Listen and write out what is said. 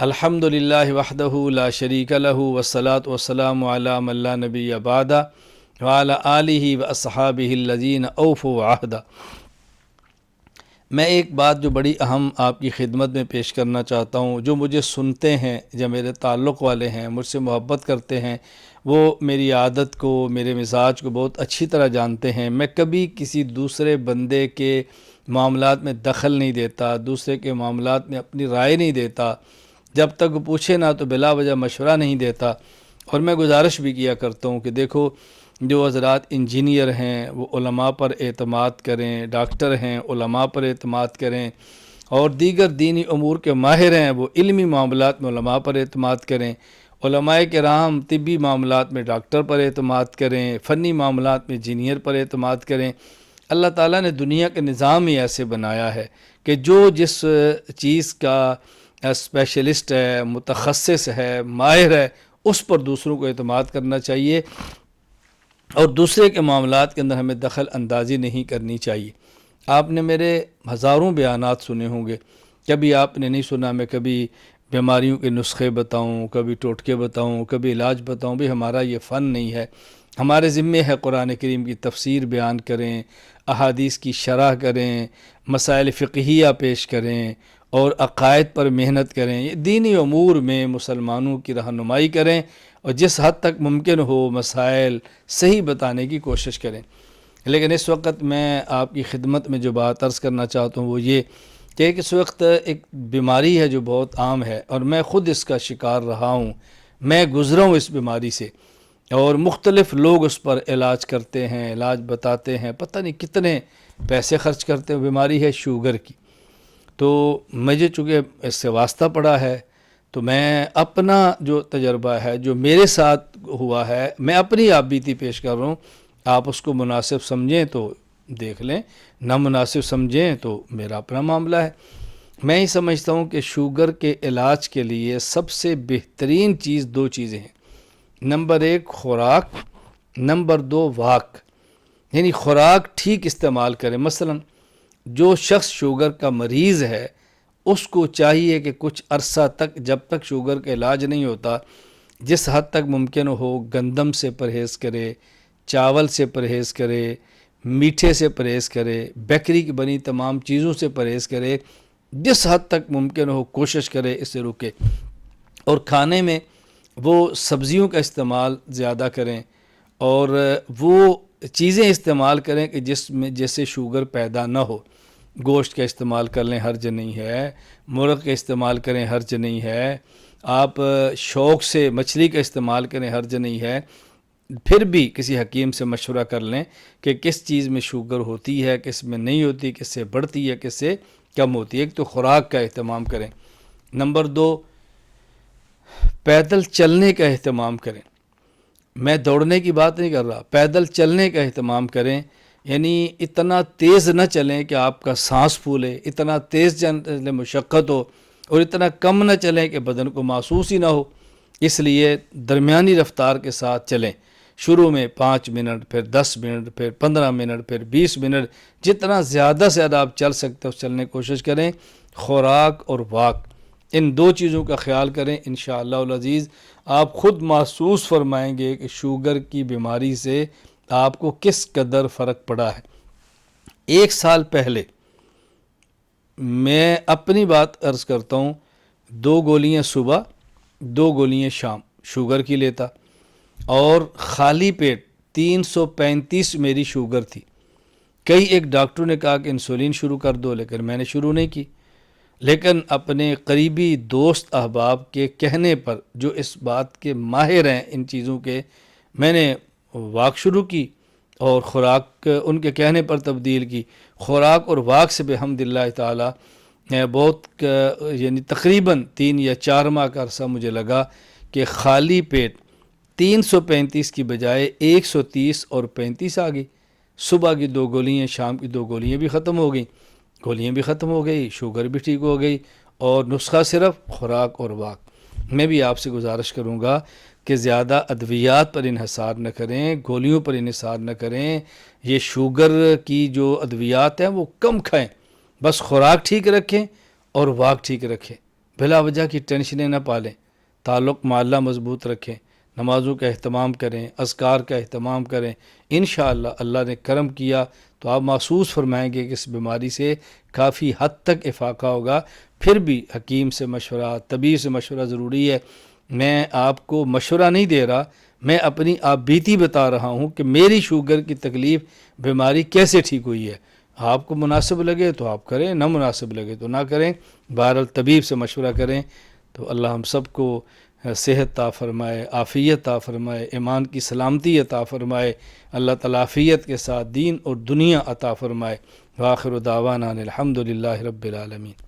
الحمد للہ وحدہ لا شریک لہ والصلاة والسلام علی من لا نبی بعدہ وعلی آلہ واصحابہ الذین اوفوا عہدہ۔ میں ایک بات جو بڑی اہم آپ کی خدمت میں پیش کرنا چاہتا ہوں، جو مجھے سنتے ہیں، جو میرے تعلق والے ہیں، مجھ سے محبت کرتے ہیں، وہ میری عادت کو، میرے مزاج کو بہت اچھی طرح جانتے ہیں۔ میں کبھی کسی دوسرے بندے کے معاملات میں دخل نہیں دیتا، دوسرے کے معاملات میں اپنی رائے نہیں دیتا، جب تک وہ پوچھے نہ تو بلا وجہ مشورہ نہیں دیتا۔ اور میں گزارش بھی کیا کرتا ہوں کہ دیکھو، جو حضرات انجینئر ہیں وہ علماء پر اعتماد کریں، ڈاکٹر ہیں علماء پر اعتماد کریں، اور دیگر دینی امور کے ماہر ہیں وہ علمی معاملات میں علماء پر اعتماد کریں، علماء کرام طبی معاملات میں ڈاکٹر پر اعتماد کریں، فنی معاملات میں انجینئر پر اعتماد کریں۔ اللہ تعالیٰ نے دنیا کا نظام ہی ایسے بنایا ہے کہ جو جس چیز کا اسپیشلسٹ ہے، متخصص ہے، ماہر ہے، اس پر دوسروں کو اعتماد کرنا چاہیے، اور دوسرے کے معاملات کے اندر ہمیں دخل اندازی نہیں کرنی چاہیے۔ آپ نے میرے ہزاروں بیانات سنے ہوں گے، کبھی آپ نے نہیں سنا میں کبھی بیماریوں کے نسخے بتاؤں، کبھی ٹوٹکے بتاؤں، کبھی علاج بتاؤں۔ بھی ہمارا یہ فن نہیں ہے، ہمارے ذمے ہے قرآن کریم کی تفسیر بیان کریں، احادیث کی شرح کریں، مسائل فقہیہ پیش کریں، اور عقائد پر محنت کریں، یہ دینی امور میں مسلمانوں کی رہنمائی کریں، اور جس حد تک ممکن ہو مسائل صحیح بتانے کی کوشش کریں۔ لیکن اس وقت میں آپ کی خدمت میں جو بات عرض کرنا چاہتا ہوں وہ یہ کہ اس وقت ایک بیماری ہے جو بہت عام ہے، اور میں خود اس کا شکار رہا ہوں، میں گزرا ہوں اس بیماری سے، اور مختلف لوگ اس پر علاج کرتے ہیں، علاج بتاتے ہیں، پتہ نہیں کتنے پیسے خرچ کرتے ہیں۔ بیماری ہے شوگر کی۔ تو مجھے چونکہ اس سے واسطہ پڑا ہے، تو میں اپنا جو تجربہ ہے، جو میرے ساتھ ہوا ہے، میں اپنی آپ بیتی پیش کر رہا ہوں۔ آپ اس کو مناسب سمجھیں تو دیکھ لیں، نہ مناسب سمجھیں تو میرا اپنا معاملہ ہے۔ میں ہی سمجھتا ہوں کہ شوگر کے علاج کے لیے سب سے بہترین چیز دو چیزیں ہیں۔ نمبر ایک خوراک، نمبر دو واک، یعنی خوراک ٹھیک استعمال کریں۔ مثلاً جو شخص شوگر کا مریض ہے اس کو چاہیے کہ کچھ عرصہ تک، جب تک شوگر کا علاج نہیں ہوتا، جس حد تک ممکن ہو گندم سے پرہیز کرے، چاول سے پرہیز کرے، میٹھے سے پرہیز کرے، بیکری کی بنی تمام چیزوں سے پرہیز کرے، جس حد تک ممکن ہو کوشش کرے اس سے رکے، اور کھانے میں وہ سبزیوں کا استعمال زیادہ کریں، اور وہ چیزیں استعمال کریں کہ جس میں جیسے شوگر پیدا نہ ہو۔ گوشت کا استعمال کر لیں، حرج نہیں ہے، مرغ کا استعمال کریں، حرج نہیں ہے، آپ شوق سے مچھلی کا استعمال کریں، حرج نہیں ہے۔ پھر بھی کسی حکیم سے مشورہ کر لیں کہ کس چیز میں شوگر ہوتی ہے، کس میں نہیں ہوتی، کس سے بڑھتی ہے، کس سے کم ہوتی ہے۔ ایک تو خوراک کا اہتمام کریں۔ نمبر دو، پیدل چلنے کا اہتمام کریں۔ میں دوڑنے کی بات نہیں کر رہا، پیدل چلنے کا اہتمام کریں، یعنی اتنا تیز نہ چلیں کہ آپ کا سانس پھولے، اتنا تیز چلنے مشقت ہو، اور اتنا کم نہ چلیں کہ بدن کو محسوس ہی نہ ہو۔ اس لیے درمیانی رفتار کے ساتھ چلیں، شروع میں 5 منٹ، پھر 10 منٹ، پھر 15 منٹ، پھر 20 منٹ، جتنا زیادہ سے زیادہ آپ چل سکتے ہو چلنے کی کوشش کریں۔ خوراک اور واک، ان دو چیزوں کا خیال کریں، انشاءاللہ العزیز آپ خود محسوس فرمائیں گے کہ شوگر کی بیماری سے آپ کو کس قدر فرق پڑا ہے۔ 1 سال پہلے میں اپنی بات عرض کرتا ہوں، 2 گولیاں صبح، 2 گولیاں شام شوگر کی لیتا، اور خالی پیٹ 335 میری شوگر تھی۔ کئی ایک ڈاکٹروں نے کہا کہ انسولین شروع کر دو، لیکن میں نے شروع نہیں کی، لیکن اپنے قریبی دوست احباب کے کہنے پر، جو اس بات کے ماہر ہیں ان چیزوں کے، میں نے واک شروع کی، اور خوراک ان کے کہنے پر تبدیل کی۔ خوراک اور واک سے بحمداللہ تعالی بہت یعنی تقریباً 3 یا 4 ماہ کا عرصہ مجھے لگا کہ خالی پیٹ 335 کی بجائے 130 اور 35 آ گئی۔ صبح کی 2 گولیاں، شام کی 2 گولیاں بھی ختم ہو گئیں، گولیاں بھی ختم ہو گئی، شوگر بھی ٹھیک ہو گئی، اور نسخہ صرف خوراک اور واک۔ میں بھی آپ سے گزارش کروں گا کہ زیادہ ادویات پر انحصار نہ کریں، گولیوں پر انحصار نہ کریں۔ یہ شوگر کی جو ادویات ہیں وہ کم کھائیں، بس خوراک ٹھیک رکھیں اور واک ٹھیک رکھیں، بلا وجہ کی ٹینشنیں نہ پالیں، تعلق مع اللہ مضبوط رکھیں، نمازوں کا اہتمام کریں، اذکار کا اہتمام کریں، انشاءاللہ اللہ نے کرم کیا تو آپ محسوس فرمائیں گے کہ اس بیماری سے کافی حد تک افاقہ ہوگا۔ پھر بھی حکیم سے مشورہ، طبیب سے مشورہ ضروری ہے۔ میں آپ کو مشورہ نہیں دے رہا، میں اپنی آپ بیتی بتا رہا ہوں کہ میری شوگر کی تکلیف، بیماری کیسے ٹھیک ہوئی ہے۔ آپ کو مناسب لگے تو آپ کریں، نہ مناسب لگے تو نہ کریں، بہرحال طبیب سے مشورہ کریں۔ تو اللہ ہم سب کو صحت عطا فرمائے، عافیت عطا فرمائے، ایمان کی سلامتی عطا فرمائے، اللہ تعالیٰ عافیت کے ساتھ دین اور دنیا عطا فرمائے۔ وآخر دعوانا الحمد للہ رب العالمین۔